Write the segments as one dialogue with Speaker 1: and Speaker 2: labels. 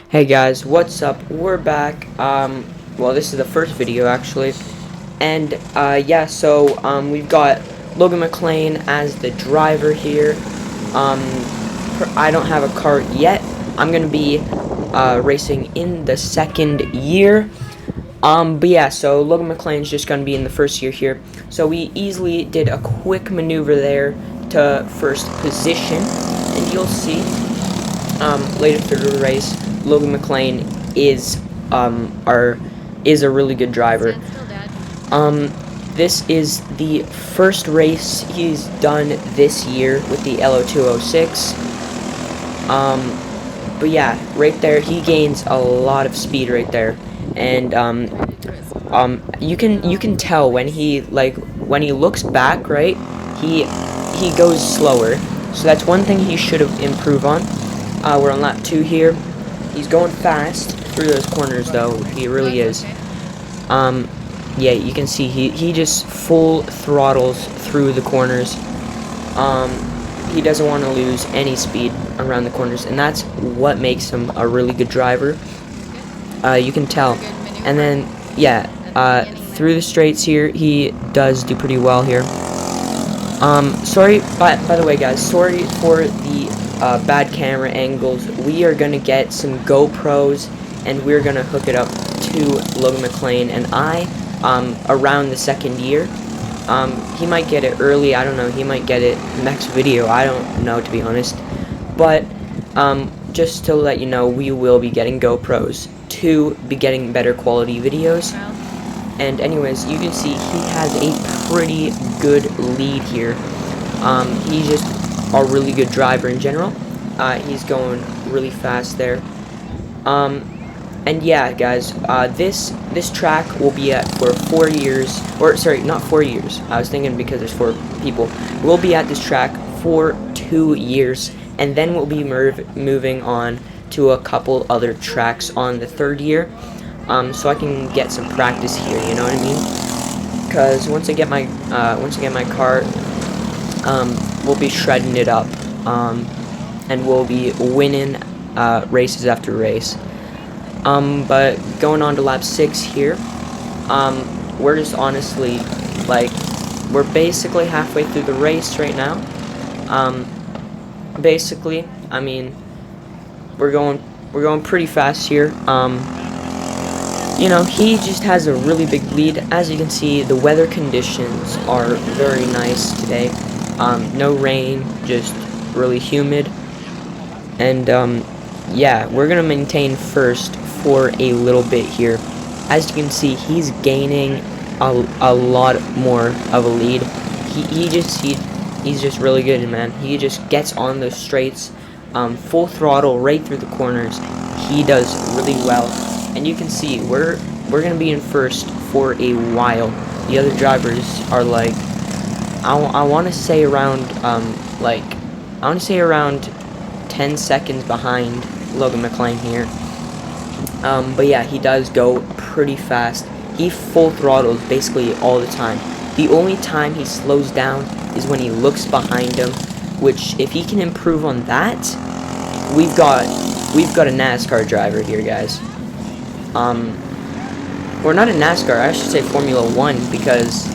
Speaker 1: Hey guys, what's up? We're back. Well, this is the first video actually, and yeah. So we've got Logan Mclean as the driver here. Um, I don't have a cart yet. I'm gonna be racing in the second year. But yeah. So Logan Mclean's just gonna be in the first year here. So we easily did a quick maneuver there to first position, and you'll see later through the race, Logan Mclean is is a really good driver. This is the first race he's done this year with the LO206. But yeah, right there he gains a lot of speed right there, and you can tell when when he looks back, right? He goes slower. So that's one thing he should have improved on. We're on lap 2 here. He's going fast through those corners, though. He really is. Yeah, you can see he just full throttles through the corners. He doesn't want to lose any speed around the corners, and that's what makes him a really good driver. You can tell. And then, yeah, through the straights here, he does do pretty well here. Sorry, by the way, guys, sorry for the bad camera angles. We are gonna get some GoPros, and we're gonna hook it up to Logan Mclean and I, around the second year. He might get it early, I don't know, he might get it next video, I don't know, to be honest. But, just to let you know, we will be getting GoPros to be getting better quality videos. And anyways, you can see he has a pretty good lead here. He's just a really good driver in general. He's going really fast there. And yeah, guys, this track will be at for 4 years, or sorry, not 4 years. I was thinking because there's 4 people. We'll be at this track for 2 years, and then we'll be moving on to a couple other tracks on the 3rd year. So I can get some practice here. You know what I mean? Because once I get my car, we'll be shredding it up, and we'll be winning races after race. But going on to lap 6 here, we're just honestly, like, we're basically halfway through the race right now. Basically, I mean, we're going pretty fast here. You know, he just has a really big lead. As you can see, the weather conditions are very nice today. No rain, just really humid. And, yeah, we're going to maintain first for a little bit here. As you can see, he's gaining a lot more of a lead. He's just really good, man. He just gets on those straights, full throttle right through the corners. He does really well. And you can see we're gonna be in first for a while. The other drivers are like, I want to say around 10 seconds behind Logan Mclean here. But yeah, he does go pretty fast. He full throttles basically all the time. The only time he slows down is when he looks behind him, which if he can improve on that, we've got a NASCAR driver here, guys. Or not a NASCAR, I should say Formula 1, because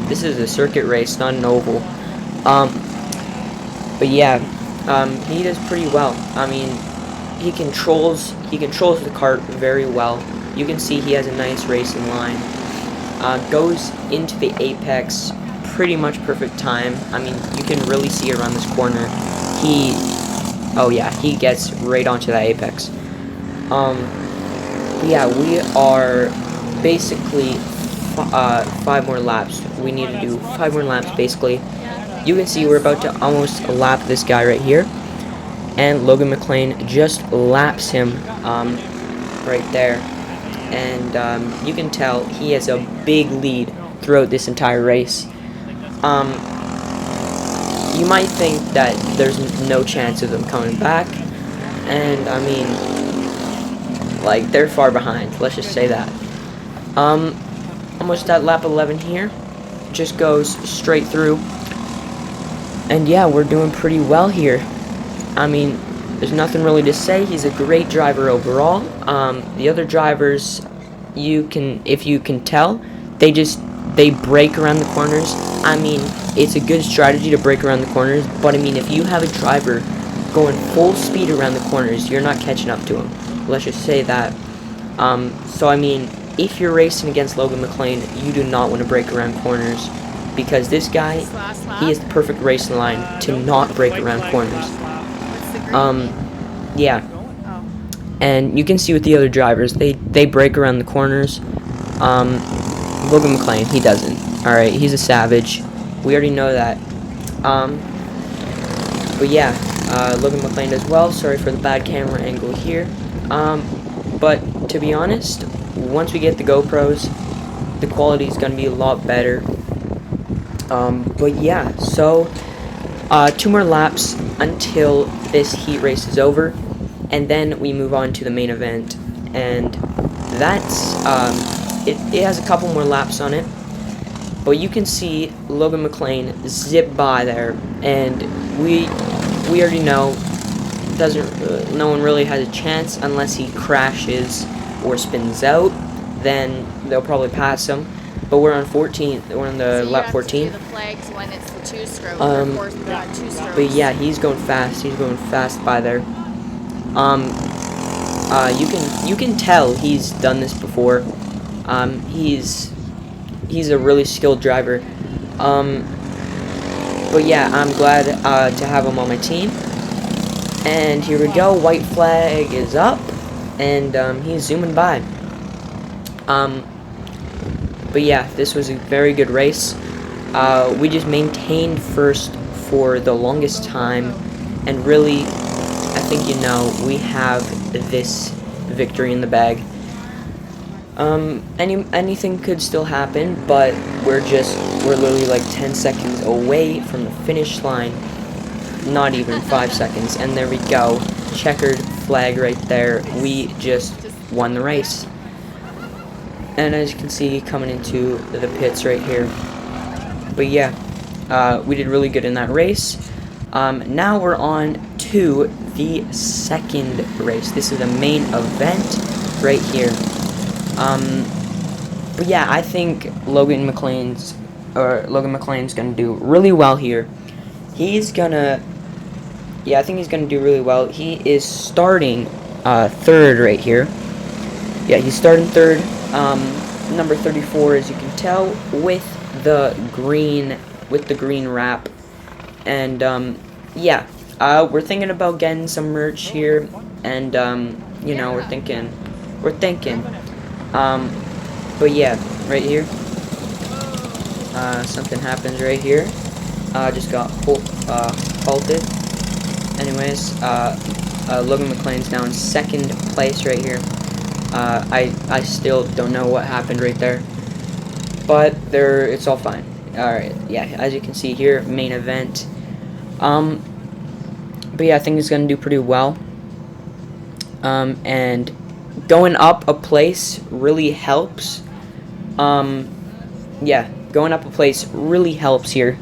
Speaker 1: this is a circuit race, not an oval. But yeah, he does pretty well. I mean, he controls the kart very well. You can see he has a nice racing line. Goes into the apex pretty much perfect time. I mean, you can really see around this corner. Oh yeah, he gets right onto that apex. Yeah, we are basically 5 more laps. We need to do 5 more laps, basically. You can see we're about to almost lap this guy right here. And Logan Mclean just laps him right there. And you can tell he has a big lead throughout this entire race. You might think that there's no chance of them coming back. And, I mean, like, they're far behind, let's just say that. Almost at lap 11 here. Just goes straight through. And yeah, we're doing pretty well here. I mean, there's nothing really to say. He's a great driver overall. The other drivers, if you can tell, they break around the corners. I mean, it's a good strategy to break around the corners, but I mean, if you have a driver going full speed around the corners, you're not catching up to him. Let's just say that. So I mean, if you're racing against Logan Mclean, you do not want to break around corners, because this guy, he has the perfect racing line to not break around corners. Yeah. And you can see with the other drivers, they break around the corners. Logan Mclean, he doesn't. Alright, he's a savage. We already know that. But yeah, Logan Mclean does well. Sorry for the bad camera angle here. But to be honest, once we get the GoPros, the quality is going to be a lot better. But yeah, so 2 more laps until this heat race is over, and then we move on to the main event, and that's it has a couple more laps on it, but you can see Logan Mclean zip by there, and we already know no one really has a chance unless he crashes or spins out. Then they'll probably pass him. But we're on 14th. We're on the lap 14. But yeah, he's going fast. He's going fast by there. You can tell he's done this before. He's a really skilled driver. But yeah, I'm glad to have him on my team. And here we go. White flag is up, and he's zooming by. But yeah, this was a very good race. We just maintained first for the longest time, and really, I think we have this victory in the bag. Anything could still happen, but we're literally like 10 seconds away from the finish line. Not even 5 seconds, and there we go. Checkered flag right there. We just won the race. And as you can see, coming into the pits right here. But yeah, we did really good in that race. Now we're on to the second race. This is the main event right here. But yeah, I think Logan McClain's gonna do really well here. I think he's gonna do really well. He is starting third right here. Yeah, he's starting third. Number 34, as you can tell, with the green wrap. And yeah, we're thinking about getting some merch here, and we're thinking. But yeah, right here, something happens right here. Just got halted. Anyways, Logan McClain's now in second place right here. I still don't know what happened right there, but it's all fine. Alright, yeah, as you can see here, main event. But yeah, I think he's gonna do pretty well. And going up a place really helps. Yeah, going up a place really helps here.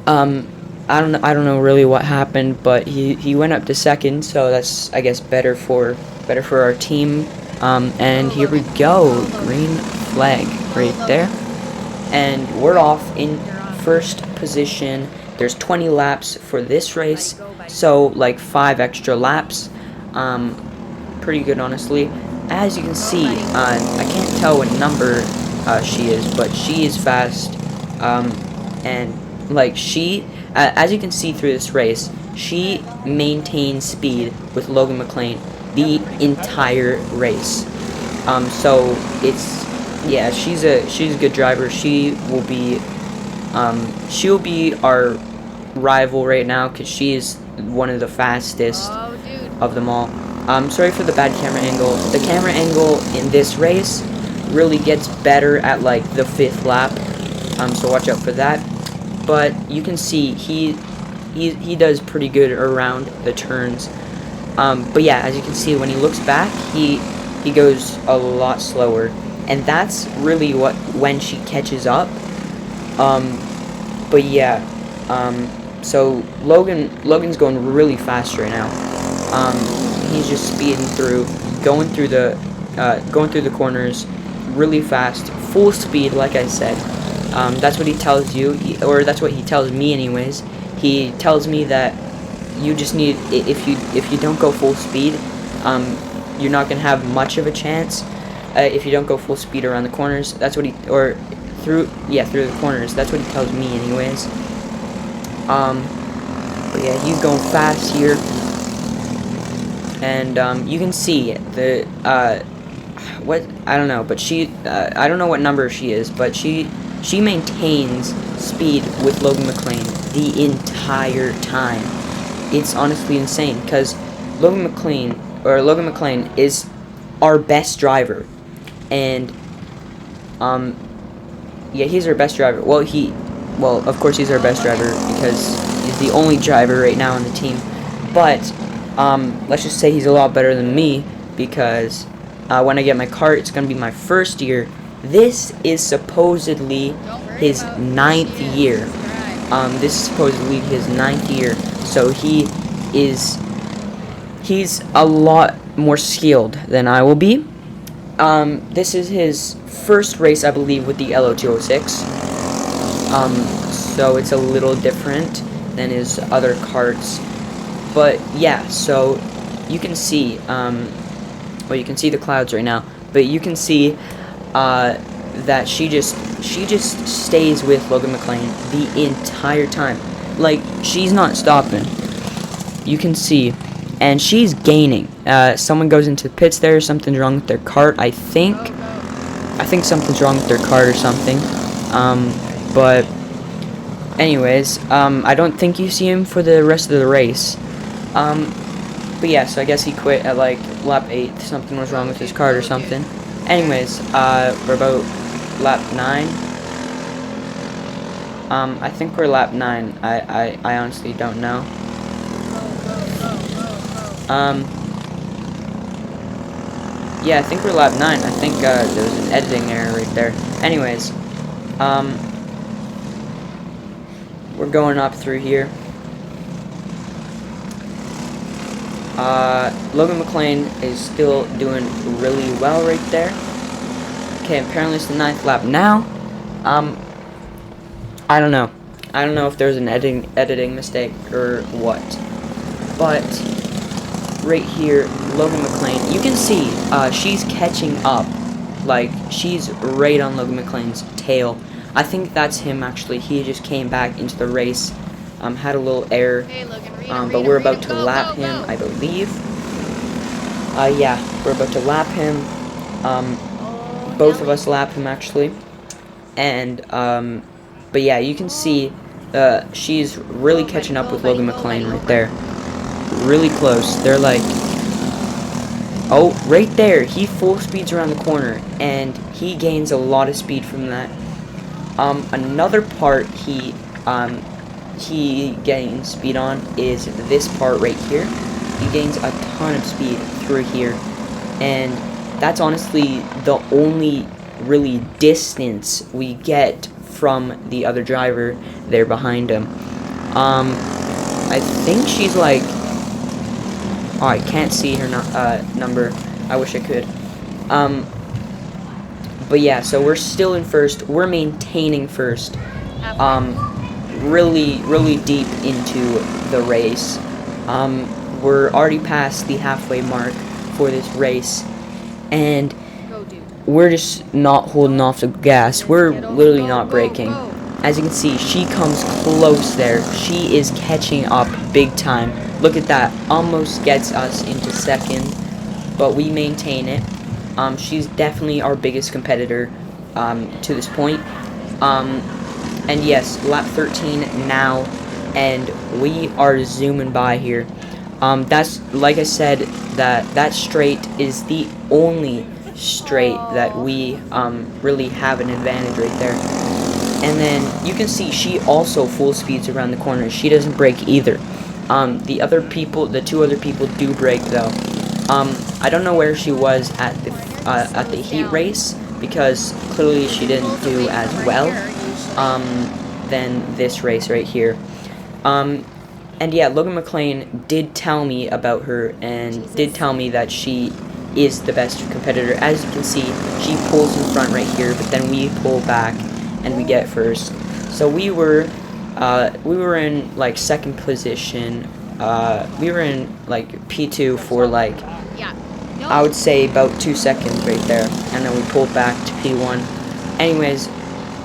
Speaker 1: I don't know really what happened, but he went up to second, so that's, I guess, better for our team. And here we go, green flag right there, and we're off in first position. There's 20 laps for this race, so like 5 extra laps. Pretty good, honestly. As you can see, I can't tell what number she is, but she is fast. And like as you can see through this race, she maintains speed with Logan McClain the entire race. So yeah, she's a good driver. She'll be our rival right now, because she is one of the fastest of them all. Sorry for the bad camera angle. The camera angle in this race really gets better at like the 5th lap. So watch out for that. But you can see he does pretty good around the turns. But yeah, as you can see, when he looks back, he goes a lot slower, and that's really when she catches up. But yeah, So Logan's going really fast right now. He's just speeding through, going through the corners really fast, full speed, like I said. That's what he tells you, or that's what he tells me anyways. He tells me that you just need, if you don't go full speed, you're not gonna have much of a chance. If you don't go full speed around the corners, that's what through the corners. That's what he tells me anyways. But yeah, he's going fast here, and you can see the what, I don't know, but I don't know what number she is, but she maintains speed with Logan Mclean the entire time. It's honestly insane, because Logan Mclean is our best driver, and yeah, he's our best driver. Well, of course he's our best driver because he's the only driver right now on the team. But let's just say he's a lot better than me, because when I get my kart, it's gonna be my first year. This is supposedly his 9th year. This is supposedly his 9th year. So he's a lot more skilled than I will be. This is his first race, I believe, with the LO206. So it's a little different than his other karts. But yeah, so you can see, well, you can see the clouds right now, but you can see that she just stays with Logan Mclean the entire time. Like, she's not stopping. You can see, and she's gaining. Someone goes into the pits there. Something's wrong with their kart. I think something's wrong with their kart or something. But anyways, I don't think you see him for the rest of the race. But yeah, so I guess he quit at like lap 8. Something was wrong with his kart or something. Anyways, we're about lap 9. I think we're lap 9. I honestly don't know. Yeah, I think we're lap 9. I think there was an editing error right there. Anyways, we're going up through here. Logan Mclean is still doing really well right there. Okay, apparently it's the 9th lap now. I don't know. I don't know if there's an editing mistake or what. But right here, Logan Mclean, you can see she's catching up. Like, she's right on Logan Mclean's tail. I think that's him, actually. He just came back into the race, had a little error.
Speaker 2: Hey, Logan,
Speaker 1: But we're about to lap him, I believe. Yeah, we're about to lap him. Both of us lap him, actually. And, but yeah, you can see she's really catching up with Logan Mclean right there. Really close. They're like, oh, right there. He full speeds around the corner, and he gains a lot of speed from that. Another part he gains speed on is this part right here. He gains a ton of speed through here, and that's honestly the only really distance we get from the other driver there behind him. I think she's like, oh, I can't see her number. I wish I could. But yeah, so we're still in first. We're maintaining first. Really deep into the race. We're already past the halfway mark for this race, and we're just not holding off the gas. We're literally not braking. As you can see, she comes close there. She is catching up big time. Look at that. Almost gets us into second, but we maintain it. She's definitely our biggest competitor to this point. And yes, lap 13 now, and we are zooming by here. That's, like I said, that straight is the only straight that we really have an advantage right there. And then you can see she also full speeds around the corner. She doesn't brake either. The two other people do brake though. I don't know where she was at the heat race, because clearly she didn't do as well than this race right here. And yeah, Logan Mclean did tell me about her and did tell me that she is the best competitor. As you can see, she pulls in front right here, but then we pull back and we get first. So we were in like second position. We were in like P2 for like, I would say about 2 seconds right there, and then we pulled back to P1. Anyways,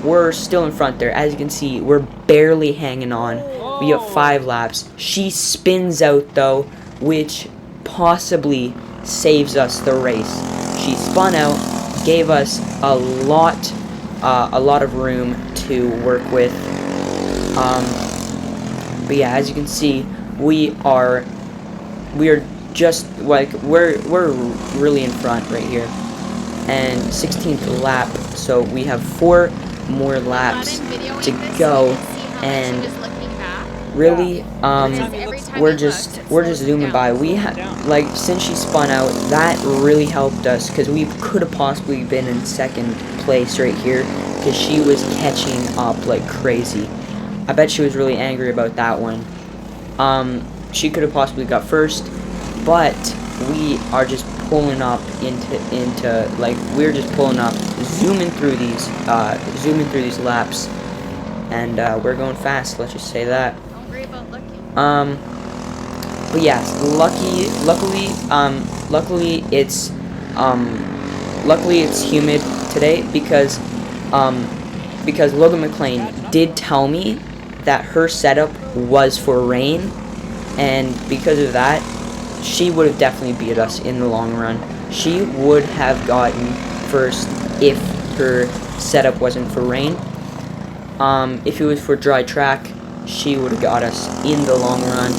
Speaker 1: we're still in front there. As you can see, we're barely hanging on. We have 5 laps. She spins out though, which possibly saves us the race. She spun out, gave us a lot of room to work with. But yeah, as you can see, we are just like we're really in front right here, and 16th lap. So we have 4 more laps to go, and really we're just zooming by. We had, like, since she spun out, that really helped us, because we could have possibly been in second place right here, because she was catching up like crazy. I bet she was really angry about that one. She could have possibly got first, but we are just pulling up into like, we're just pulling up, zooming through these laps, and we're going fast, let's just say that. But yes, luckily it's humid today, because Logan Mclean did tell me that her setup was for rain, and because of that, she would have definitely beat us in the long run. She would have gotten first if her setup wasn't for rain. If it was for dry track, she would have got us in the long run,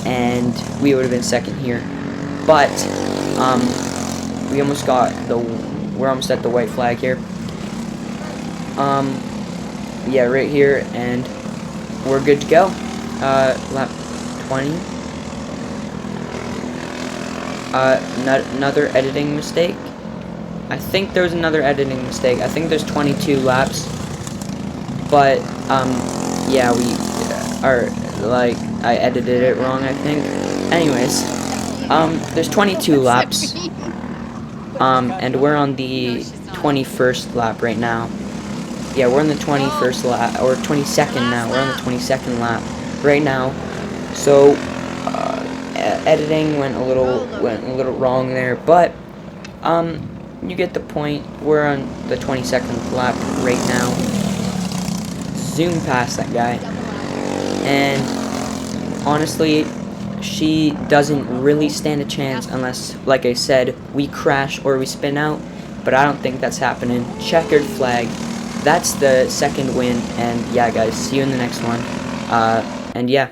Speaker 1: and we would have been second here. But we're almost at the white flag here. Yeah, right here, and we're good to go. Lap 20. Another editing mistake. I think there was another editing mistake. I think there's 22 laps, but yeah, I edited it wrong, I think. Anyways, there's 22 laps, and we're on the 21st lap right now. Yeah, we're on the 21st lap, or 22nd now. We're on the 22nd lap right now. So editing went a little wrong there, but you get the point. We're on the 22nd lap right now. Zoom past that guy, and honestly, she doesn't really stand a chance unless, like I said, we crash or we spin out, but I don't think that's happening. Checkered flag. That's the second win, and yeah, guys, see you in the next one. And yeah.